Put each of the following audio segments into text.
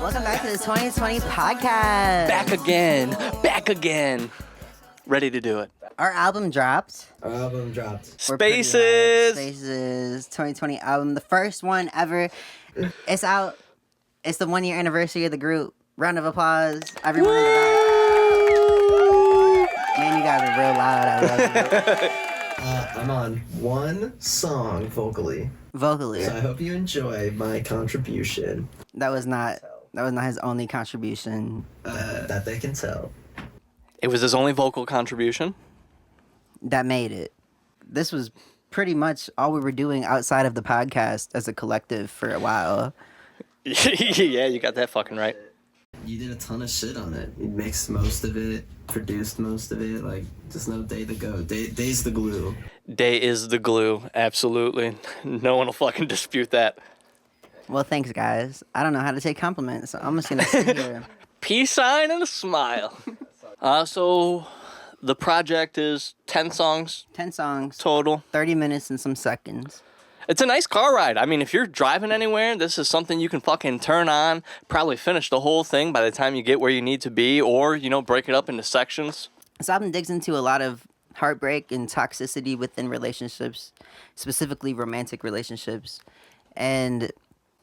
Welcome back to the 2020 podcast. Back again. Ready to do it. Our album dropped. Spaces. Spaces 2020 album, the first one ever. It's out. It's the 1 year anniversary of the group. Round of applause, everyone in the back. Man, you guys are real loud. I love it. I'm on one song vocally. Vocally, So I hope you enjoy my contribution. that was not his only contribution. That they can tell. It was his only vocal contribution. That made it. This was pretty much all we were doing outside of the podcast as a collective for a while. Yeah, you got that fucking right. You did a ton of shit on it. You mixed most of it, produced most of it. Like, just no day to go. Day's the glue. Day is the glue. Absolutely. No one will fucking dispute that. Well, thanks, guys. I don't know how to take compliments, so I'm just gonna sit here. Peace sign and a smile. So the project is 10 songs 10 songs, total. 30 minutes and some seconds. It's a nice car ride. I mean, if you're driving anywhere, this is something you can fucking turn on, probably finish the whole thing by the time you get where you need to be, or, break it up into sections. This album digs into a lot of heartbreak and toxicity within relationships, specifically romantic relationships. And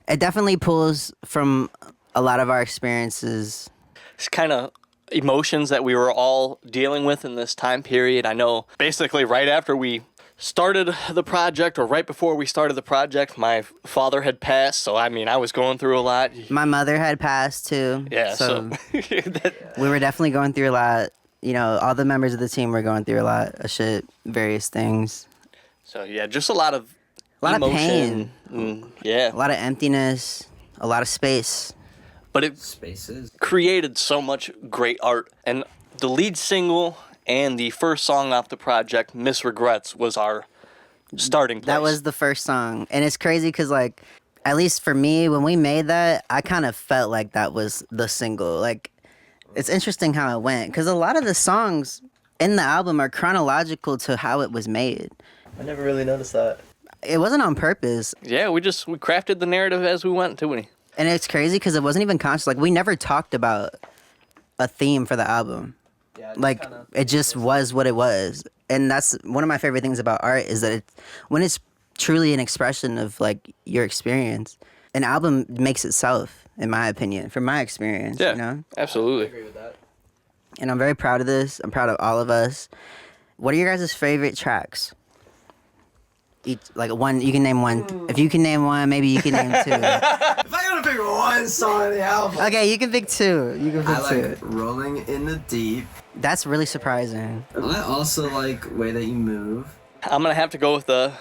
it definitely pulls from a lot of our experiences. It's kind of emotions that we were all dealing with in this time period. I know basically right after we started the project, or right before we started the project, my father had passed, so I was going through a lot. My mother had passed too. Yeah, so we were definitely going through a lot. All the members of the team were going through a lot of shit, various things. So yeah, just a lot of pain. Yeah. A lot of emptiness, a lot of space. But it Spaces. created so much great art. And the lead single and the first song off the project, Miss Regrets, was our starting place. That was the first song. And it's crazy because, at least for me, when we made that, I kind of felt like that was the single. It's interesting how it went. Because a lot of the songs in the album are chronological to how it was made. I never really noticed that. It wasn't on purpose. Yeah, we crafted the narrative as we went, didn't we? And it's crazy because it wasn't even conscious. We never talked about a theme for the album. Yeah, It just was what it was. And that's one of my favorite things about art is that when it's truly an expression of your experience, an album makes itself, in my opinion, from my experience. Yeah, absolutely. I agree with that. And I'm very proud of this. I'm proud of all of us. What are your guys' favorite tracks? Each, one, you can name one. If you can name one, maybe you can name two. If I gotta pick one song on the album. Okay, you can pick two. I like Rolling in the Deep. That's really surprising. I also like Way That You Move. I'm going to have to go with the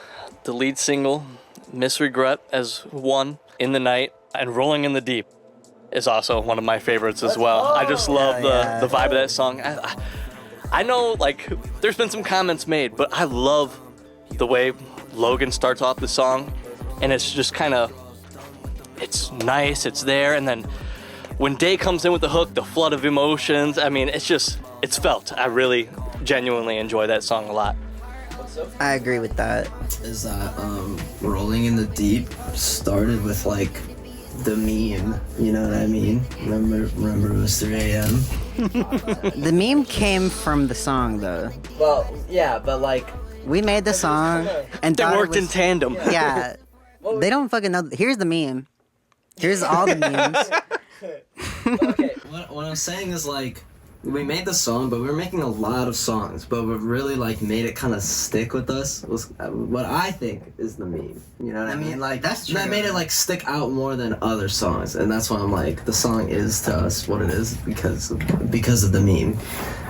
lead single, Miss Regret, as one, In the Night, and Rolling in the Deep is also one of my favorites as well. I just love the vibe of that song. I know, there's been some comments made, but I love the way Logan starts off the song, and it's just it's nice, it's there, and then when Day comes in with the hook, the flood of emotions, it's felt. I really genuinely enjoy that song a lot. I agree with that. Is that Rolling in the Deep started with the meme, you know what I mean? Remember it was 3 a.m. The meme came from the song, though. Well, yeah, but We made the song and They thought it worked in was- tandem. Yeah, they don't fucking know. Here's the meme. Here's all the memes. okay, what I'm saying is we made the song, but we were making a lot of songs, but what really made it kind of stick with us was what I think is the meme. You know what I mean? That's true. That made it stick out more than other songs, and that's why I'm the song is to us what it is because of the meme.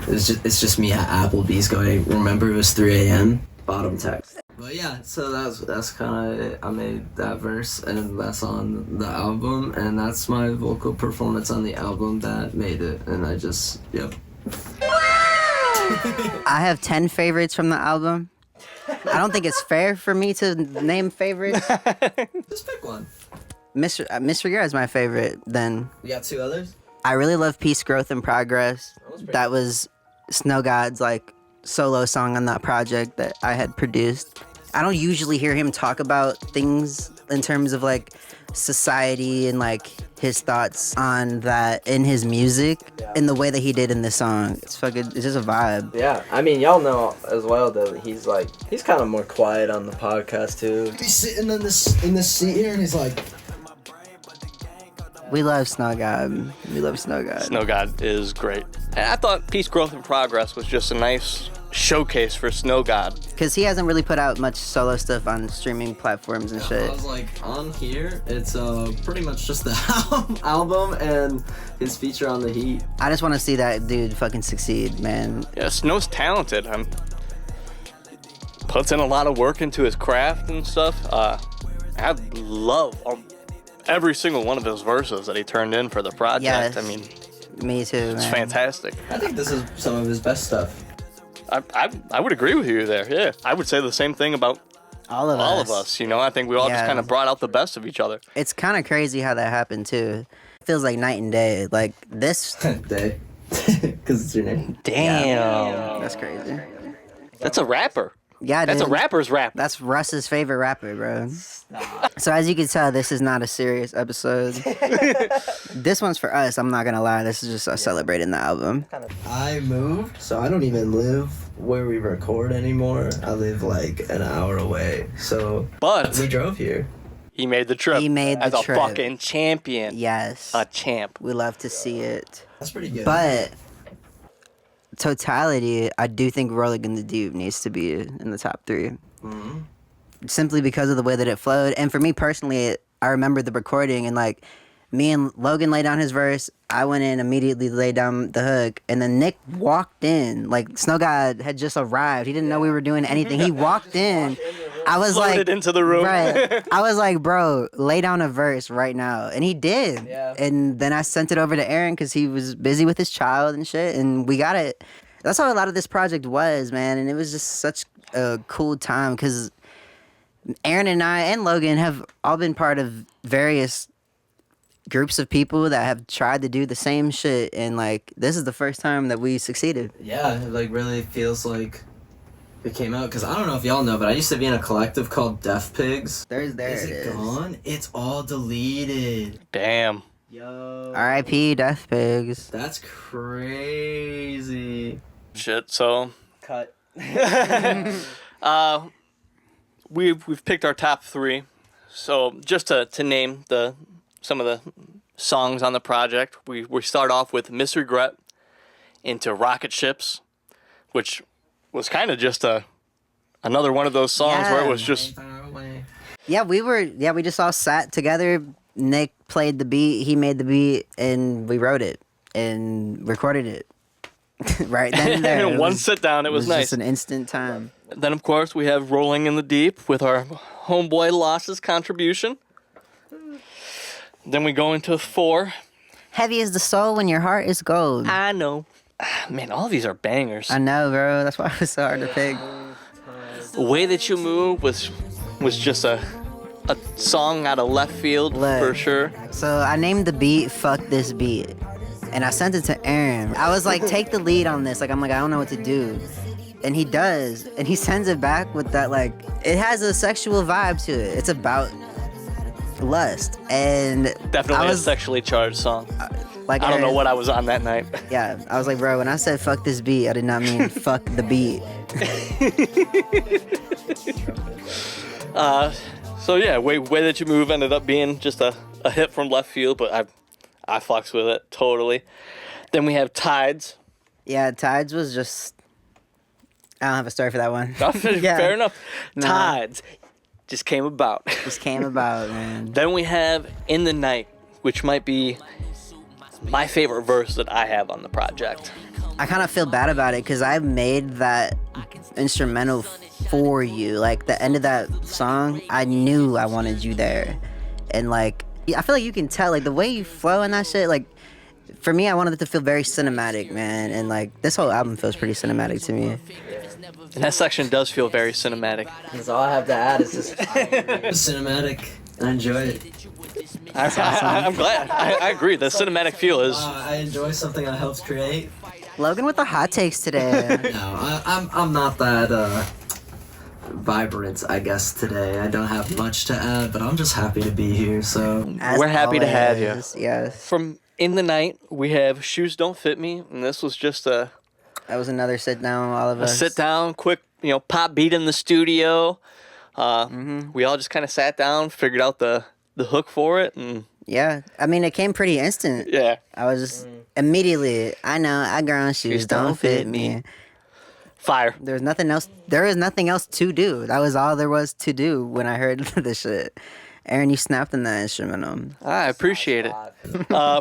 It's just me at Applebee's going, remember it was 3 a.m. bottom text. But yeah, so that's kind of it. I made that verse, and that's on the album, and that's my vocal performance on the album that made it, and I just, yep. I have 10 favorites from the album. I don't think it's fair for me to name favorites. Just pick one. Miss Regret is my favorite. Then You got two others? I really love Peace, Growth, and Progress. That was Snow God's solo song on that project that I had produced. I don't usually hear him talk about things in terms of like society and like his thoughts on that in his music in the way that he did in this song. It's just a vibe. Yeah, I mean, y'all know as well that he's kind of more quiet on the podcast too. He's sitting in this seat here and he's like, We love Snow God. We love Snow God. Snow God is great. And I thought Peace, Growth, and Progress was just a nice showcase for Snow God. Because he hasn't really put out much solo stuff on streaming platforms and shit. I was like, on here, it's pretty much just the album and his feature on The Heat. I just want to see that dude fucking succeed, man. Yeah, Snow's talented. Puts in a lot of work into his craft and stuff. I love every single one of his verses that he turned in for the project. Yes. I mean, Me too, man. it's fantastic. I think this is some of his best stuff. I would agree with you there. Yeah, I would say the same thing about All of us. You know, I think we all just Yeah. kind of brought out the best of each other. It's kind of crazy how that happened too. It feels like night and day. Like this. Day. Because it's your name. Damn, That's crazy. that's a rapper. Yeah, That's dude. a rapper's rap. That's Russ's favorite rapper, bro. So as you can tell, this is not a serious episode. This one's for us. I'm not gonna lie. This is just us celebrating the album. I moved, so I don't even live where we record anymore. I live like an hour away. So But we drove here. he made the trip. He made the as a trip. fucking champion. Yes, A champ. we love to see it. That's pretty good. But totality, I do think Rolling in the Deep needs to be in the top 3. Simply because of the way that it flowed. And for me personally, I remember the recording and like me and Logan laid down his verse. I went in, immediately laid down the hook, and then Nick walked in. Like Snow God had just arrived. He didn't know we were doing anything. He walked in. I was Floated like, into the room. right. I was like, bro, lay down a verse right now, and he did. Yeah. And then I sent it over to Aaron because he was busy with his child and shit, and we got it. That's how a lot of this project was, man, and it was just such a cool time because Aaron and I and Logan have all been part of various groups of people that have tried to do the same shit, and like this is the first time that we succeeded. Yeah, it like really feels like it came out. Because I don't know if y'all know, but I used to be in a collective called Deaf Pigs. There Is it it is. gone? It's all deleted. Damn. Yo. R.I.P. Death Pigs. That's crazy. Shit. So Cut. we've picked our top 3. So just to name some of the songs on the project, we start off with Miss Regret into Rocket Ships, which was kind of just another one of those songs where it was just Yeah, we just all sat together. Nick played the beat, he made the beat, and we wrote it and recorded it. Right then and there. It one was- sit down. It was nice. just an instant time. Then of course we have Rolling in the Deep with our homeboy Losses contribution. Then we go into 4. Heavy is the soul when your heart is gold. I know. Man, all of these are bangers. I know, bro. That's why it was so hard to pick. The Way That You Move was just a song out of left field Look. for sure. So I named the beat "Fuck This Beat," and I sent it to Aaron. I was like, "Take the lead on this." Like I'm like, I don't know what to do, and he does, and he sends it back with that like it has a sexual vibe to it. It's about lust, and Definitely I was a sexually charged song. like, I don't know Aaron- what I was on that night. Yeah, I was like, bro, when I said "fuck this beat," I did not mean "fuck the beat." So yeah, Way That You Move ended up being just a hit from left field, but I fucks with it totally. Then we have Tides. Yeah, Tides was just. I don't have a story for that one. Yeah. Fair enough. Nah. Tides just came about. Just came about, man. Then we have In the Night, which might be my favorite verse that I have on the project. I kind of feel bad about it because I made that instrumental for you. Like the end of that song, I knew I wanted you there, and like I feel like you can tell, like the way you flow and that shit. Like for me, I wanted it to feel very cinematic, man. And like this whole album feels pretty cinematic to me. And that section does feel very cinematic. That's all I have to add is just cinematic. I enjoyed it. I'm glad. I agree. The cinematic feel is. I enjoy something I helped create. Logan with the hot takes today. No, I'm not that vibrant, I guess, today. I don't have much to add, but I'm just happy to be here. So As We're happy to have you. always, Yes. From In the Night, we have Shoes Don't Fit Me, and this was just a That was another sit down, all of us. sit down, quick, pop beat in the studio. We all just kind of sat down, figured out the hook for it, and Yeah. I mean, it came pretty instant. yeah, I was just immediately, I know, I grown shoes don't fit me. fire. There was nothing else. There was nothing else to do. That was all there was to do when I heard this shit. Aaron, you snapped in that instrumental. I appreciate it.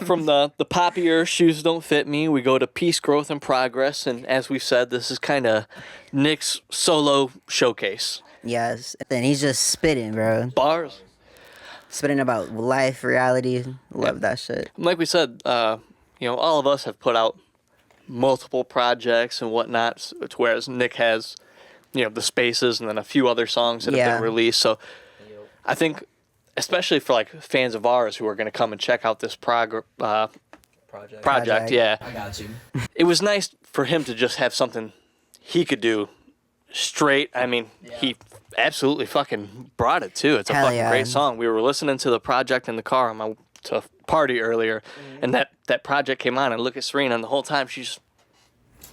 From the poppier Shoes Don't Fit Me, we go to Peace, Growth, and Progress, and as we've said, this is kind of Nick's solo showcase. Yes. And he's just spitting, bro. Bars. Spitting about life, reality. Love that shit. Like we said, all of us have put out multiple projects and whatnot, whereas Nick has, the Spaces and then a few other songs that have Yeah. been released. So I think, especially for like fans of ours who are going to come and check out this project, yeah, I got you. it was nice for him to just have something he could do straight. I mean, he absolutely fucking brought it too. It's a Hell fucking yeah. great song. We were listening to the project in the car on my to party earlier, and that project came on, and look at Serena, and the whole time she's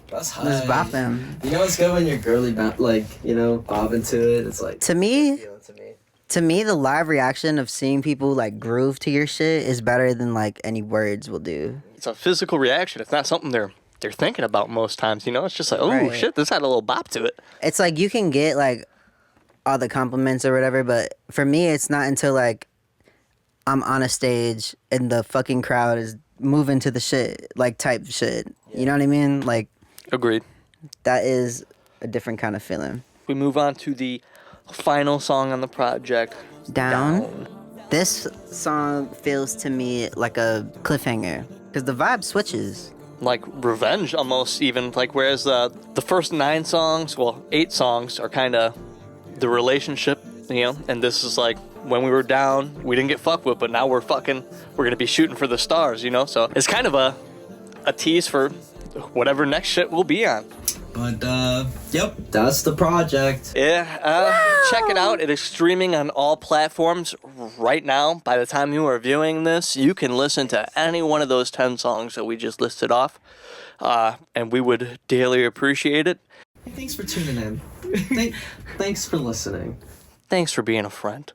That's high. Just bop him. You know what's good when you're girly, bobbing to it? It's like To me, feeling to me. to me, the live reaction of seeing people like groove to your shit is better than like any words will do. it's a physical reaction. It's not something they're thinking about most times. It's just like, oh Right. shit, this had a little bop to it. It's like you can get like all the compliments or whatever, but for me, it's not until like I'm on a stage and the fucking crowd is moving to the shit, like type shit. You know what I mean? Like Agreed. that is a different kind of feeling. We move on to the final song on the project. Down. This song feels to me like a cliffhanger because the vibe switches. Like revenge almost, even like, whereas the first 8 songs are kind of the relationship, and this is like when we were down, we didn't get fucked with, but now we're gonna be shooting for the stars, so it's kind of a tease for whatever next shit we'll be on. But yep, that's the project. Yeah, check it out. It is streaming on all platforms right now. By the time you are viewing this, you can listen to any one of those 10 songs that we just listed off, and we would dearly appreciate it. Thanks for tuning in. Thanks for listening. Thanks for being a friend.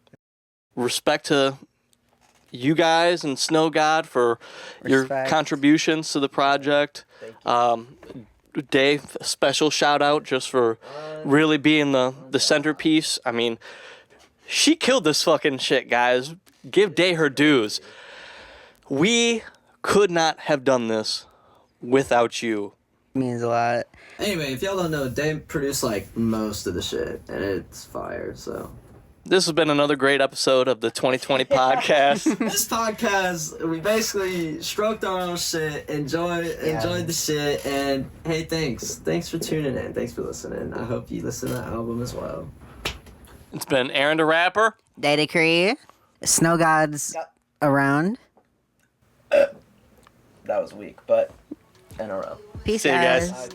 Respect to you guys and Snow God for your Respect. contributions to the project. Dave, a special shout out just for really being the centerpiece. I mean, she killed this fucking shit, guys. Give Day her dues. We could not have done this without you. Means a lot. Anyway, if y'all don't know, Dave produced like most of the shit, and it's fire. So This has been another great episode of the 2020 podcast. this podcast, we basically stroked our own shit, enjoyed the shit, and hey, thanks for tuning in. Thanks for listening. I hope you listen to the album as well. It's been Aaron the Rapper. Data Cree. Snow Gods around. That was weak, but in a row. Peace, See you guys. guys.